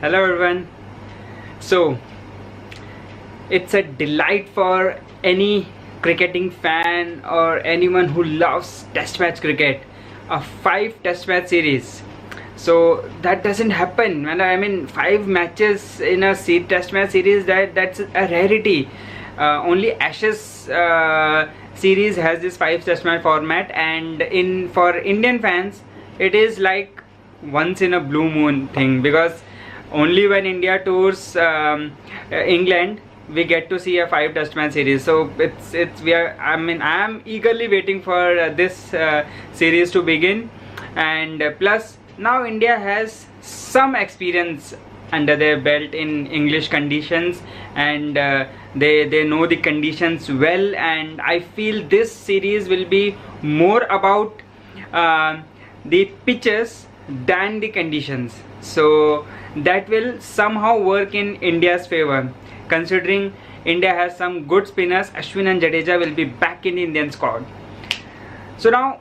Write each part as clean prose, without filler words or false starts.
Hello everyone. So it's a delight for any cricketing fan or anyone who loves test match cricket, a 5 test match series. So that doesn't happen. I mean 5 matches in a test match series, that's a rarity. Only Ashes series has this 5 test match format, and for Indian fans it is like once in a blue moon thing, because only when India tours England we get to see a 5 test match series. So I am eagerly waiting for this series to begin, and plus now India has some experience under their belt in English conditions, and they know the conditions well, and I feel this series will be more about the pitches than the conditions. So that will somehow work in India's favor, considering India has some good spinners. Ashwin and Jadeja will be back in the Indian squad. So now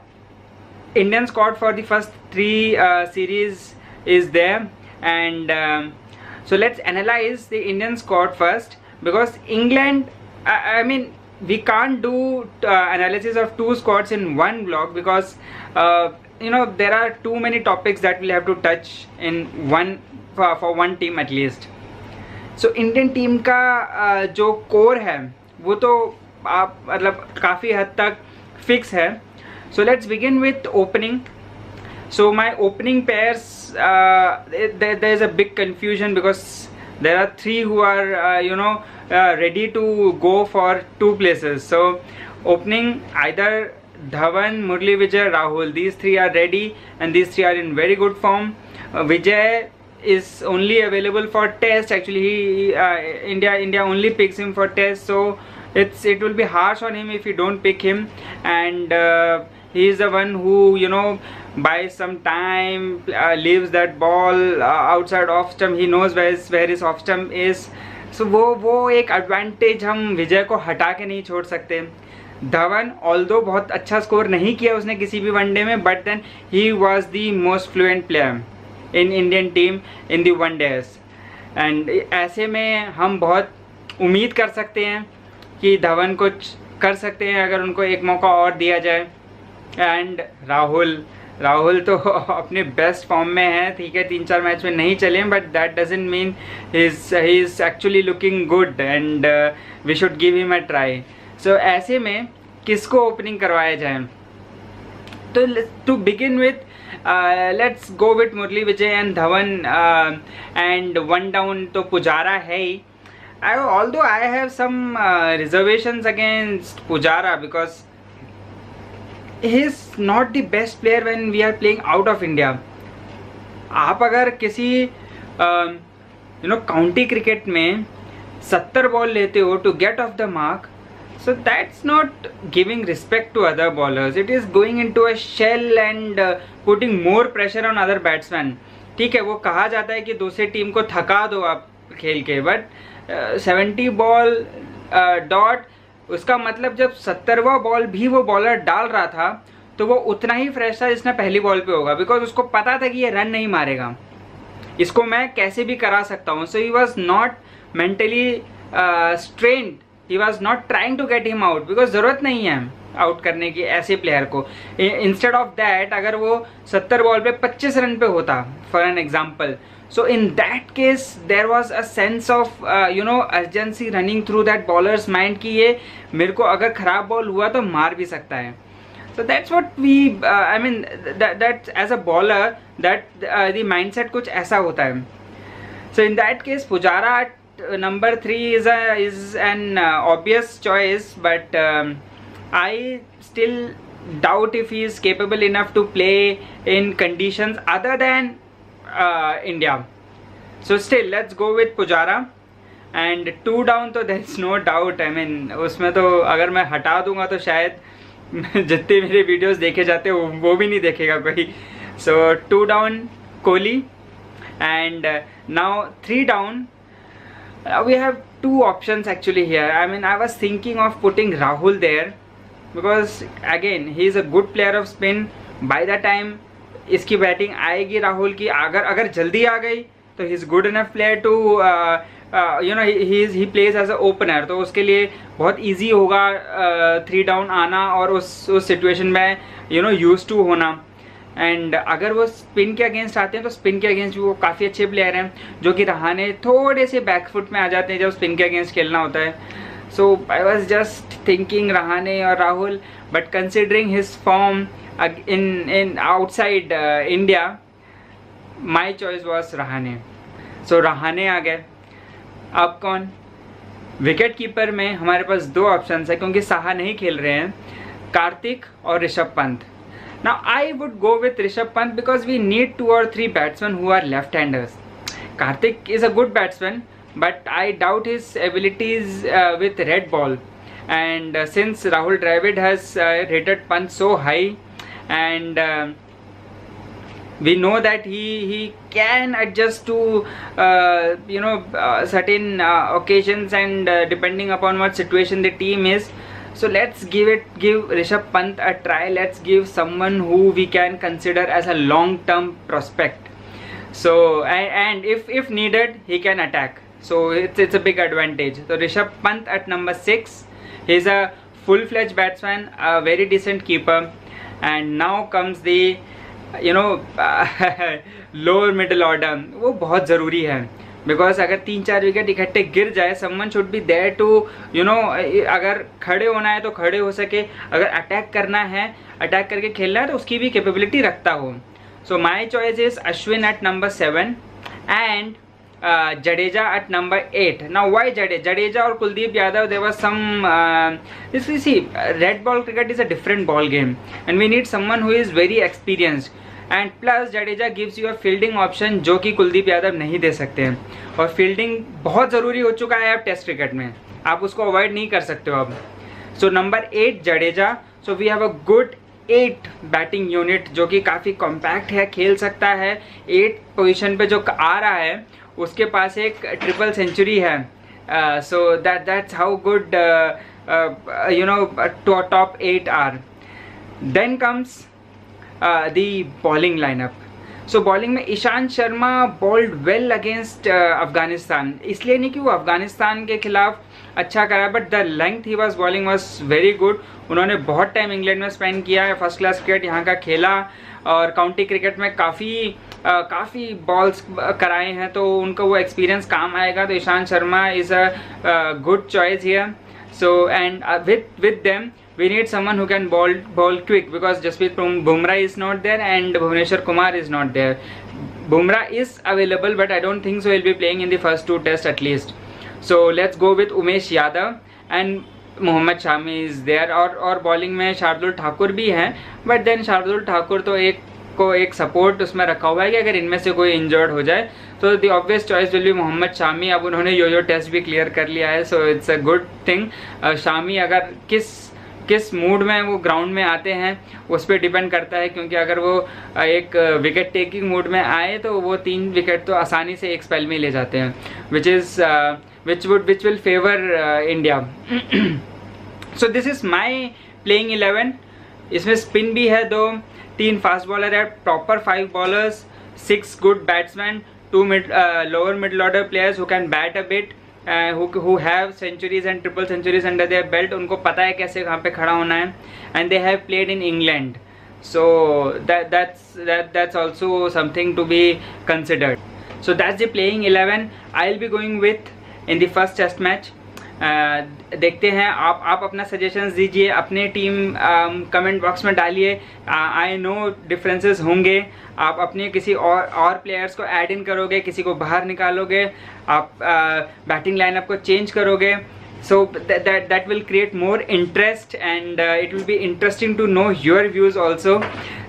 Indian squad for the first 3 series is there, and so let's analyze the Indian squad first, because England, I mean we can't do analysis of 2 squads in one vlog, because there are too many topics that we'll have to touch in one for one team at least. So Indian team का जो core है वो तो आप मतलब काफ़ी हद तक fix है. So let's begin with opening. So my opening pairs, there is a big confusion, because there are 3 who are ready to go for 2 places. So opening either Dhawan, Murli Vijay, Rahul. These 3 are ready, and these 3 are in very good form. Vijay is only available for test. Actually, India only picks him for test, so it will be harsh on him if you don't pick him. And he is the one who buys some time, leaves that ball outside off stump. He knows where his off stump is. So वो एक advantage हम विजय को हटा के नहीं छोड़ सकते. Dhawan although बहुत अच्छा स्कोर नहीं किया उसने किसी भी वनडे में, but then he was the most fluent player in Indian team in the one days, एंड ऐसे में हम बहुत उम्मीद कर सकते हैं कि धवन कुछ कर सकते हैं अगर उनको एक मौका और दिया जाए. एंड राहुल तो अपने बेस्ट फॉर्म में है. ठीक है, 3-4 मैच में नहीं चले, but that doesn't mean he is actually looking good, and we should give him a try. So ऐसे में किसको ओपनिंग करवाया जाए? तो to begin with let's go with Murali Vijay and Dhawan, and 1 down तो पुजारा है ही. Although I have some reservations against Pujara, because he is not the best player when we are playing out of India. आप अगर किसी county cricket में 70 ball लेते हो to get off the mark, so that's not giving respect to other bowlers. It is going into a shell and putting more pressure on other batsmen. ठीक है, वो कहा जाता है कि दूसरी टीम को थका दो आप खेल के, बट 70 बॉल डॉट, उसका मतलब जब 70वां बॉल भी वो बॉलर डाल रहा था तो वो उतना ही फ्रेश था जितना पहली बॉल पे होगा, बिकॉज उसको पता था कि ये रन नहीं मारेगा, इसको मैं कैसे भी करा सकता हूँ. So he was not mentally strained. He was not trying to get him out, because ज़रूरत नहीं है आउट करने की ऐसे प्लेयर को. इंस्टेड ऑफ दैट अगर वो 70 बॉल पे 25 रन पे होता, for an example, so in that case there was a sense of urgency running through that bowler's mind कि ये मेरे को अगर ख़राब बॉल हुआ तो मार भी सकता है. So that's what we I mean that as a bowler that the mindset कुछ ऐसा होता है. So in that case Pujara at number 3 is an obvious choice, but I still doubt if he is capable enough to play in conditions other than India. So still let's go with Pujara. And 2 down तो there is no doubt. I mean उसमें तो अगर मैं हटा दूंगा तो शायद जितने मेरे वीडियोस देखे जाते हैं वो भी नहीं देखेगा कोई. So 2 down Kohli, and now 3 down. We have 2 options actually here. I mean I was thinking of putting Rahul there, because again he is a good player of spin. By the time इसकी batting आएगी राहुल की, अगर जल्दी आ गई तो ही is good enough player to you know he plays as a opener, तो उसके लिए बहुत ईजी होगा 3 डाउन आना और उस सिचुएशन में यू नो यूज टू होना। एंड अगर वो स्पिन के अगेंस्ट आते हैं तो स्पिन के अगेंस्ट भी वो काफ़ी अच्छे प्लेयर हैं, जो कि रहाणे थोड़े से बैकफुट में आ जाते हैं जब स्पिन के अगेंस्ट खेलना होता है। So I was just thinking Rahane और Rahul, but considering his form in outside India, my choice was Rahane. So Rahane आ गए। अब कौन? विकेट कीपर में हमारे पास 2 ऑप्शन है, क्योंकि साहा नहीं खेल रहे हैं, कार्तिक और Rishabh Pant. Now I would go with Rishabh Pant because we need 2 or 3 batsmen who are left-handers. Karthik is a good batsman, but I doubt his abilities with red ball. And since Rahul Dravid has rated Pant so high, and we know that he can adjust to certain occasions, and depending upon what situation the team is. So let's give Rishabh Pant a try. Let's give someone who we can consider as a long-term prospect. So and if needed, he can attack. So it's a big advantage. So Rishabh Pant at number 6. He's a full-fledged batsman, a very decent keeper. And now comes the lower middle order. वो बहुत ज़रूरी है, because अगर 3-4 wicket इकट्ठे गिर जाए, someone should be there to अगर खड़े होना है तो खड़े हो सके, अगर अटैक करना है, अटैक करके खेलना है तो उसकी भी कैपेबिलिटी रखता हो। So my choice is Ashwin at number 7 and Jadeja at number 8. Now why Jadeja or Kuldeep Yadav? There was some you see, red ball cricket is a different ball game, and we need someone who is very experienced. And plus Jadeja gives you a fielding option जो कि कुलदीप यादव नहीं दे सकते हैं, और fielding बहुत ज़रूरी हो चुका है अब टेस्ट क्रिकेट में, आप उसको अवॉइड नहीं कर सकते हो अब। So number 8 Jadeja. So we have a good 8 batting unit जो कि काफ़ी कॉम्पैक्ट है, खेल सकता है। 8 पोजीशन पे जो आ रहा है उसके पास एक ट्रिपल सेंचुरी है। So that's how good top 8 are. Then comes the bowling lineup. So bowling में Ishant Sharma bowled well against Afghanistan, इसलिए नहीं कि वो अफगानिस्तान के खिलाफ अच्छा करा, but the length he was bowling was very good. उन्होंने बहुत टाइम इंग्लैंड में स्पेंड किया है, फर्स्ट क्लास क्रिकेट यहाँ का खेला, और काउंटी क्रिकेट में काफ़ी बॉल्स कराए हैं, तो उनको वो एक्सपीरियंस काम आएगा। तो Ishant Sharma is a good choice here. So and with them we need someone who can bowl quick, because Jasprit Bumrah is not there and Bhuvneshwar Kumar is not there. Bumrah is available, but I don't think so he'll be playing in the first 2 tests at least. So let's go with Umesh Yadav and Mohammad Shami is there. और bowling में शार्दुल ठाकुर भी हैं, but then Shardul Thakur तो एक support उसमें रखा हुआ है कि अगर इनमें से कोई इंजर्ड हो जाए तो the obvious choice will be Mohammad Shami. अब उन्होंने यो टेस्ट भी क्लियर कर लिया है, so it's a good thing. Shami अगर किस मूड में वो ग्राउंड में आते हैं उस पर डिपेंड करता है, क्योंकि अगर वो एक विकेट टेकिंग मूड में आए तो वो 3 विकेट तो आसानी से एक स्पेल में ले जाते हैं, which will favour India. So this is my playing 11। इसमें स्पिन भी है 2, 3 फास्ट बॉलर है, proper 5 bowlers, 6 good batsman, 2 lower middle order players who can bat a bit, who have centuries and triple centuries under their belt. उनको पता है कैसे कहाँ पे खड़ा होना है, and they have played in England, so that's also something to be considered. So that's the playing 11 I'll be going with in the first test match. देखते हैं, आप अपना सजेशंस दीजिए, अपने टीम कमेंट बॉक्स में डालिए। आई नो डिफरेंसेस होंगे, आप अपने किसी और प्लेयर्स को ऐड इन करोगे, किसी को बाहर निकालोगे, आप बैटिंग लाइनअप को चेंज करोगे, so that will create more interest and it will be interesting to know your views also.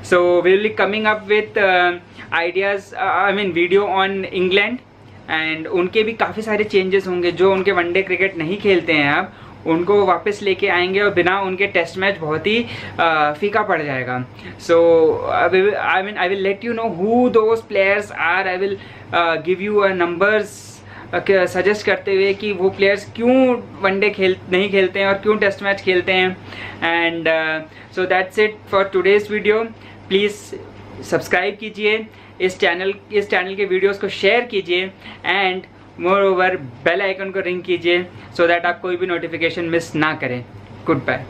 So we will be coming up with ideas, I mean video on England, and उनके भी काफ़ी सारे changes होंगे। जो उनके one day cricket नहीं खेलते हैं अब, उनको वापस लेके आएंगे, और बिना उनके टेस्ट मैच बहुत ही फीका पड़ जाएगा। So I will let you know who those players are. I will give you a numbers suggest करते हुए कि वो प्लेयर्स क्यों वनडे नहीं खेलते हैं और क्यों टेस्ट मैच खेलते हैं। And so that's it for today's video. Please subscribe कीजिए इस चैनल के वीडियोस को शेयर कीजिए and moreover bell icon को रिंग कीजिए सो दैट आप कोई भी नोटिफिकेशन मिस ना करें। Good bye.